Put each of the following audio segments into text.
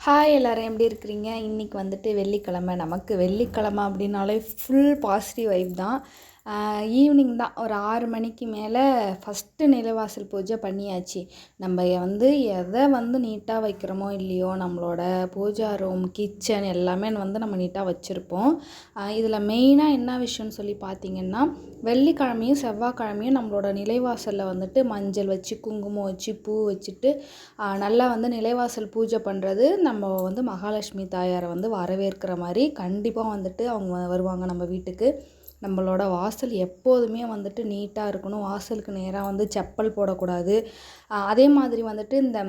Hi எல்லாரும் எப்படி இருக்கிறீங்க? இன்றைக்கி வந்துட்டு வெள்ளிக்கிழமை. நமக்கு வெள்ளிக்கிழமை அப்படின்னாலே ஃபுல் பாசிட்டிவ் வைப் தான். ஈவினிங் தான் ஒரு 6 மணிக்கு மேலே ஃபஸ்ட்டு நிலைவாசல் பூஜை பண்ணியாச்சு. நம்ம எதை நீட்டாக வைக்கிறோமோ இல்லையோ, நம்மளோட பூஜா ரூம், கிச்சன் எல்லாமே நம்ம நீட்டாக வச்சுருப்போம். இதில் மெயினாக என்ன விஷயம்னு சொல்லி பார்த்திங்கன்னா, வெள்ளிக்கிழமையும் செவ்வாய்க்கிழமையும் நம்மளோட நிலைவாசலில் மஞ்சள் வச்சு, குங்குமம் வச்சு, பூ வச்சுட்டு நல்லா நிலைவாசல் பூஜை பண்ணுறது நம்ம மகாலட்சுமி தாயாரை வரவேற்கிற மாதிரி கண்டிப்பாக அவங்க வருவாங்க நம்ம வீட்டுக்கு. நம்மளோட வாசல் எப்போதுமே நீட்டாக இருக்கணும். வாசலுக்கு நேராக செப்பல் போடக்கூடாது. அதே மாதிரி இந்த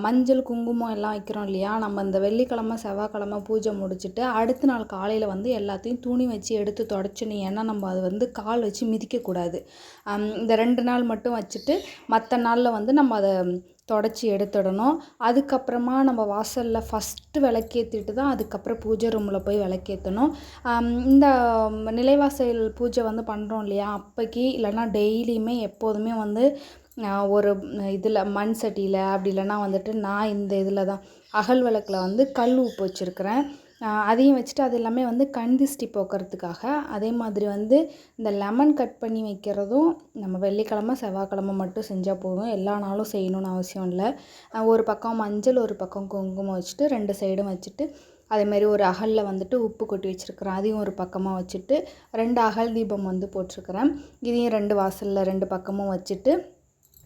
மஞ்சள் குங்குமம் எல்லாம் வைக்கிறோம் இல்லையா, நம்ம இந்த வெள்ளிக்கிழமை செவ்வாய்க்கிழமை பூஜை முடிச்சுட்டு அடுத்த நாள் காலையில் எல்லாத்தையும் துணி வச்சு எடுத்து தொடச்சிடணும். ஏன்னா நம்ம அது கால் வச்சு மிதிக்கக்கூடாது. இந்த 2 நாள் மட்டும் வச்சுட்டு மற்ற நாளில் நம்ம அதை தொடச்சி எடுத்துடணும். அதுக்கப்புறமா நம்ம வாசலில் ஃபஸ்ட்டு விளக்கேற்றிட்டு தான் அதுக்கப்புறம் பூஜை ரூமில் போய் விளக்கேற்றணும். இந்த நிலைவாசல் பூஜை பண்ணுறோம் இல்லையா, அப்போக்கி இல்லைன்னா டெய்லியுமே எப்போதுமே ஒரு இதில் மண் சட்டியில் அப்படி இல்லைன்னா நான் இந்த இதில் தான் அகல் விளக்கில் கல் உப்பு வச்சுருக்கிறேன். அதையும் வச்சுட்டு அது எல்லாமே கண் திஷ்டி போக்குறதுக்காக. அதே மாதிரி இந்த லெமன் கட் பண்ணி வைக்கிறதும் நம்ம வெள்ளிக்கிழமை செவ்வாய்க்கிழமை மட்டும் செஞ்சால் போதும். எல்லா நாளும் செய்யணும்னு அவசியம் இல்லை. ஒரு பக்கம் மஞ்சள் ஒரு பக்கம் குங்குமம் வச்சுட்டு 2 சைடும் வச்சுட்டு, அதேமாரி ஒரு அகலில் உப்பு கொட்டி வச்சுருக்கிறேன். அதையும் ஒரு பக்கமாக வச்சுட்டு 2 அகல் தீபம் போட்டிருக்கிறேன். இதையும் 2 வாசலில் 2 பக்கமும் வச்சுட்டு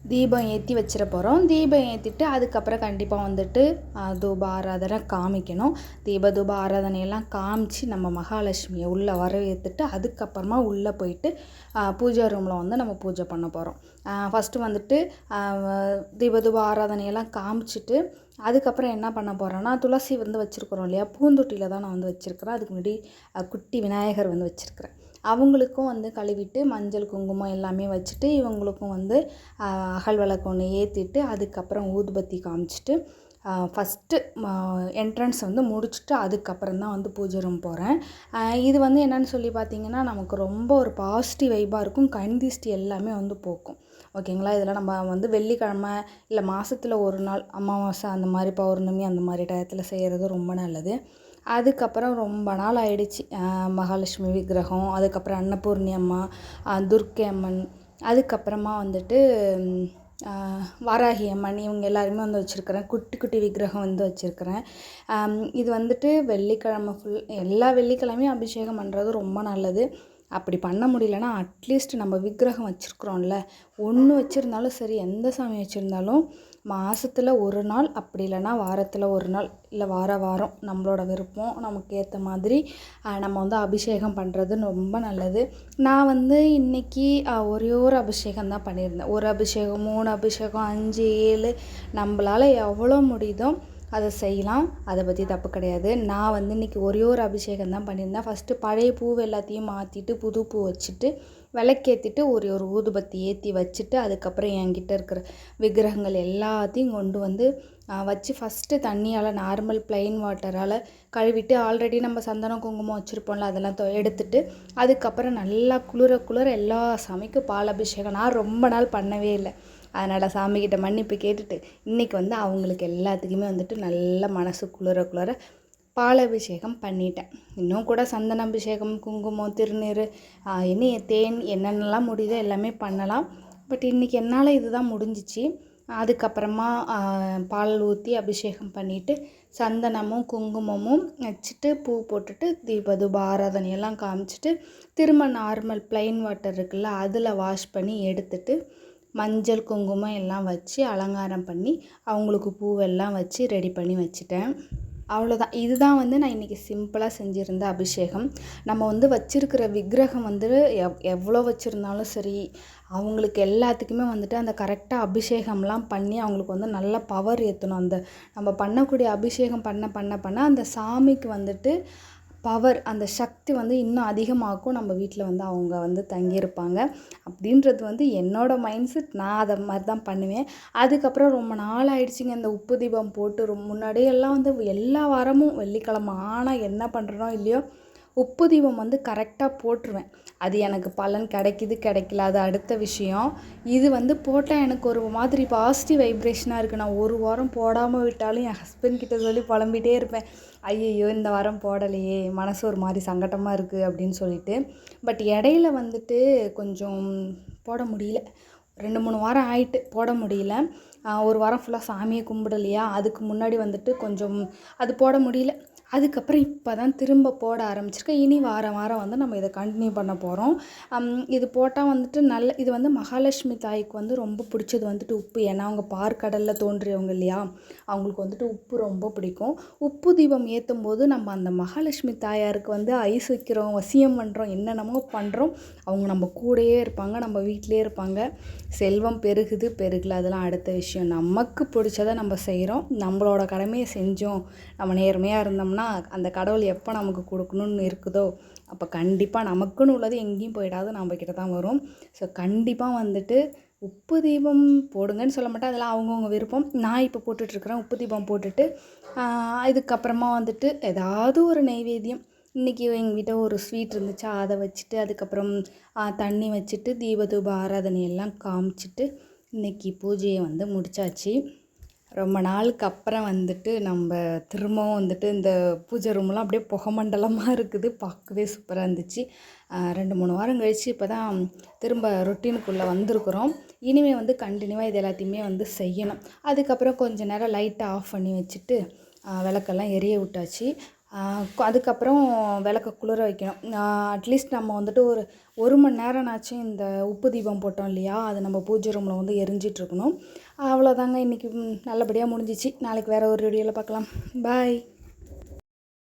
தீபம் ஏற்றி வச்சிட போகிறோம். தீபம் ஏற்றிட்டு அதுக்கப்புறம் கண்டிப்பாக தூப ஆராதனை காமிக்கணும். தூப ஆராதனையெல்லாம் காமிச்சு நம்ம மகாலட்சுமியை உள்ளே வரவேற்றுட்டு அதுக்கப்புறமா உள்ளே போயிட்டு பூஜை ரூமில் நம்ம பூஜை பண்ண போகிறோம். ஃபஸ்ட்டு தூப ஆராதனையெல்லாம் காமிச்சிட்டு அதுக்கப்புறம் என்ன பண்ண போகிறேன்னா, துளசி வச்சுருக்குறோம் இல்லையா, பூந்தொட்டியில் தான் நான் வச்சுருக்கிறேன். அதுக்கு முன்னாடி குட்டி விநாயகர் வச்சுருக்கிறேன். அவங்களுக்கும் கழுவிட்டு மஞ்சள் குங்குமம் எல்லாமே வச்சுட்டு இவங்களுக்கும் அகல் விளக்கு ஒன்று ஏற்றிட்டு அதுக்கப்புறம் ஊதுபத்தி காமிச்சிட்டு ஃபஸ்ட்டு என்ட்ரன்ஸ் முடிச்சுட்டு அதுக்கப்புறம் தான் பூஜை ரூம் போகிறேன். இது என்னென்னு சொல்லி பார்த்திங்கன்னா, நமக்கு ரொம்ப ஒரு பாசிட்டிவ் வைப்பாக இருக்கும். கண் திஷ்டி எல்லாமே போக்கும். ஓகேங்களா? இதில் நம்ம வெள்ளிக்கிழமை இல்லை மாதத்தில் ஒரு நாள் அமாவாசை அந்த மாதிரி பௌர்ணமி அந்த மாதிரி டயத்தில் செய்கிறது ரொம்ப நல்லது. அதுக்கப்புறம் ரொம்ப நாள் ஆயிடுச்சு மகாலட்சுமி விக்கிரகம், அதுக்கப்புறம் அன்னபூர்ணி அம்மா, துர்க்கை அம்மன், அதுக்கப்புறமா வாராகி அம்மன், இவங்க எல்லாருமே வச்சுருக்கிறேன். குட்டி குட்டி விக்கிரகம் வச்சுருக்கிறேன். இது வெள்ளிக்கிழமை எல்லா வெள்ளிக்கிழமையும் அபிஷேகம் பண்ணுறது ரொம்ப நல்லது. அப்படி பண்ண முடியலன்னா அட்லீஸ்ட் நம்ம விக்கிரகம் வச்சுருக்குறோம்ல, ஒன்று வச்சுருந்தாலும் சரி, எந்த சாமி வச்சுருந்தாலும் மாதத்தில் ஒரு நாள் அப்படி இல்லைன்னா வாரத்தில் ஒரு நாள் இல்லை வாரம் நம்மளோட விருப்பம் நமக்கு ஏற்ற மாதிரி நம்ம அபிஷேகம் பண்ணுறது ரொம்ப நல்லது. நான் இன்றைக்கி ஒரே ஒரு அபிஷேகம் தான் பண்ணியிருந்தேன். ஒரு அபிஷேகம் 3 அபிஷேகம் 5 7 நம்மளால் எவ்வளோ முடியுதோ அதை செய்யலாம். அதை பற்றி தப்பு கிடையாது. நான் இன்றைக்கி ஒரே ஒரு அபிஷேகம் தான் பண்ணியிருந்தேன். ஃபஸ்ட்டு பழைய பூ எல்லாத்தையும் மாற்றிட்டு புது பூ வச்சுட்டு விளக்கேற்றிட்டு ஒரு ஊதுபத்தி ஏற்றி வச்சுட்டு அதுக்கப்புறம் என்கிட்ட இருக்கிற விக்கிரகங்கள் எல்லாத்தையும் கொண்டு வச்சு ஃபஸ்ட்டு தண்ணியால் நார்மல் ப்ளைன் வாட்டரால் கழுவிட்டு, ஆல்ரெடி நம்ம சந்தனம் குங்குமம் வச்சுருப்போம்ல, அதெல்லாம் எடுத்துட்டு அதுக்கப்புறம் நல்லா குளிர எல்லா சாமிக்கும் பால் அபிஷேகம் நான் ரொம்ப நாள் பண்ணவே இல்லை. அதனால் சாமிக்கிட்ட மன்னிப்பு கேட்டுட்டு இன்றைக்கி அவங்களுக்கு எல்லாத்துக்குமே நல்ல மனசு குளிர பால் அபிஷேகம் பண்ணிட்டேன். இன்னும் கூட சந்தன அபிஷேகம், குங்குமம், திருநீர், தேன் என்னென்னலாம் முடியுதோ எல்லாமே பண்ணலாம். பட் இன்றைக்கி என்னால் இதுதான் முடிஞ்சிச்சு. அதுக்கப்புறமா பால் ஊற்றி அபிஷேகம் பண்ணிவிட்டு சந்தனமும் குங்குமமும் வச்சுட்டு பூ போட்டுட்டு தூப ஆராதனையெல்லாம் காமிச்சிட்டு திரும்ப நார்மல் ப்ளைன் வாட்டர் இருக்குல்ல, அதில் வாஷ் பண்ணி எடுத்துட்டு மஞ்சள் குங்குமம் எல்லாம் வச்சு அலங்காரம் பண்ணி அவங்களுக்கு பூவெல்லாம் வச்சு ரெடி பண்ணி வச்சுட்டேன். அவ்வளோதான். இதுதான் நான் இன்றைக்கி சிம்பிளாக செஞ்சுருந்த அபிஷேகம். நம்ம வச்சுருக்கிற விக்கிரகம் எவ்வளோ வச்சுருந்தாலும் சரி, அவங்களுக்கு எல்லாத்துக்குமே அந்த கரெக்டாக அபிஷேகம்லாம் பண்ணி அவங்களுக்கு நல்ல பவர் ஏற்றணும். அந்த நம்ம பண்ணக்கூடிய அபிஷேகம் பண்ண அந்த சாமிக்கு பவர், அந்த சக்தி இன்னும் அதிகமாக்கும். நம்ம வீட்டில் அவங்க தங்கியிருப்பாங்க அப்படின்றது என்னோடய மைண்ட் செட். நான் அதை மாதிரி தான் பண்ணுவேன். அதுக்கப்புறம் ரொம்ப நாள் ஆயிடுச்சுங்க இந்த உப்பு தீபம் போட்டு. முன்னாடியெல்லாம் எல்லா வாரமும் வெள்ளிக்கிழமை ஆனால் என்ன பண்ணுறனோ இல்லையோ உப்பு தீபம் வந்து கரெக்டாக போட்டுருவேன். அது எனக்கு பலன் கிடைக்குது கிடைக்கல அது அடுத்த விஷயம். இது வந்து போட்டால் எனக்கு ஒரு மாதிரி பாசிட்டிவ் வைப்ரேஷனாக இருக்குது. நான் ஒரு வாரம் போடாமல் விட்டாலும் என் ஹஸ்பண்ட் கிட்ட சொல்லி புலம்பிகிட்டே இருப்பேன். ஐயையோ இந்த வாரம் போடலையே, மனசு ஒரு மாதிரி சங்கட்டமாக இருக்குது அப்படின்னு சொல்லிட்டு. பட் இடையில வந்துட்டு கொஞ்சம் போட முடியல. 2-3 வாரம் ஆயிட்டு போட முடியல. ஒரு வாரம் ஃபுல்லாக சாமியை கும்பிடலையா, அதுக்கு முன்னாடி வந்துட்டு கொஞ்சம் அது போட முடியல. அதுக்கப்புறம் இப்போ தான் திரும்ப போட ஆரம்பிச்சிருக்கேன். இனி வாரம் வாரம் வந்து நம்ம இதை கண்டினியூ பண்ண போகிறோம். இது போட்டால் வந்துட்டு இது வந்து மகாலட்சுமி தாய்க்கு வந்து ரொம்ப பிடிச்சது வந்துட்டு உப்பு. ஏன்னா அவங்க பார்க்கடலில் தோன்றியவங்க இல்லையா, அவங்களுக்கு வந்துட்டு உப்பு ரொம்ப பிடிக்கும். உப்பு தீபம் ஏற்றும் போது நம்ம அந்த மகாலட்சுமி தாயாருக்கு வந்து ஐஸ் வைக்கிறோம், வசியம் பண்ணுறோம், என்னென்னமோ பண்ணுறோம். அவங்க நம்ம கூடயே இருப்பாங்க, நம்ம வீட்டிலே இருப்பாங்க. செல்வம் பெருகுது பெருகல அதெல்லாம் அடுத்த விஷயம். நமக்கு பிடிச்சதை நம்ம செய்கிறோம், நம்மளோட கடமையை செஞ்சோம், நம்ம நேர்மையாக இருந்தோம்னா அந்த கடவுள் எப்போ நமக்கு கொடுக்கணும்னு இருக்குதோ அப்போ கண்டிப்பாக நமக்குன்னு உள்ளது எங்கேயும் போயிடாது, நம்ம கிட்ட தான் வரும். ஸோ கண்டிப்பாக வந்துட்டு உப்பு தீபம் போடுங்கன்னு சொல்ல மாட்டேன், அதெல்லாம் அவங்கவுங்க விருப்பம். நான் இப்போ போட்டுட்ருக்குறேன். உப்பு தீபம் போட்டுட்டு இதுக்கப்புறமா வந்துட்டு ஏதாவது ஒரு நைவேத்தியம். இன்றைக்கி எங்கள் வீட்டை ஒரு ஸ்வீட் இருந்துச்சா அதை வச்சுட்டு, அதுக்கப்புறம் தண்ணி வச்சுட்டு தீபதூப ஆராதனை எல்லாம் காமிச்சிட்டு இன்றைக்கி பூஜையை வந்து முடித்தாச்சு. ரொம்ப நாளுக்கு அப்புறம் வந்துட்டு நம்ம திரும்பவும் வந்துட்டு இந்த பூஜை ரூம்லாம் அப்படியே புகமண்டலமாக இருக்குது, பார்க்கவே சூப்பராக இருந்துச்சு. 2-3 வாரம் கழித்து இப்போ தான் திரும்ப ரொட்டீனுக்குள்ளே வந்திருக்குறோம். இனிமேல் வந்து கண்டினியூவாக இது எல்லாத்தையுமே வந்து செய்யணும். அதுக்கப்புறம் கொஞ்சம் நேரம் லைட்டை ஆஃப் பண்ணி வச்சுட்டு விளக்கெல்லாம் எரிய விட்டாச்சு. அதுக்கப்புறம் விளக்க குளிர வைக்கணும். அட்லீஸ்ட் நம்ம வந்துட்டு ஒரு மணி நேரம்னாச்சும் இந்த உப்பு தீபம் போட்டோம் இல்லையா, அது நம்ம பூஜை ரூமில் வந்து எரிஞ்சிட்ருக்கணும். அவ்வளோதாங்க, இன்றைக்கி நல்லபடியாக முடிஞ்சிச்சு. நாளைக்கு வேறு ஒரு வீடியோவில் பார்க்கலாம். பாய்.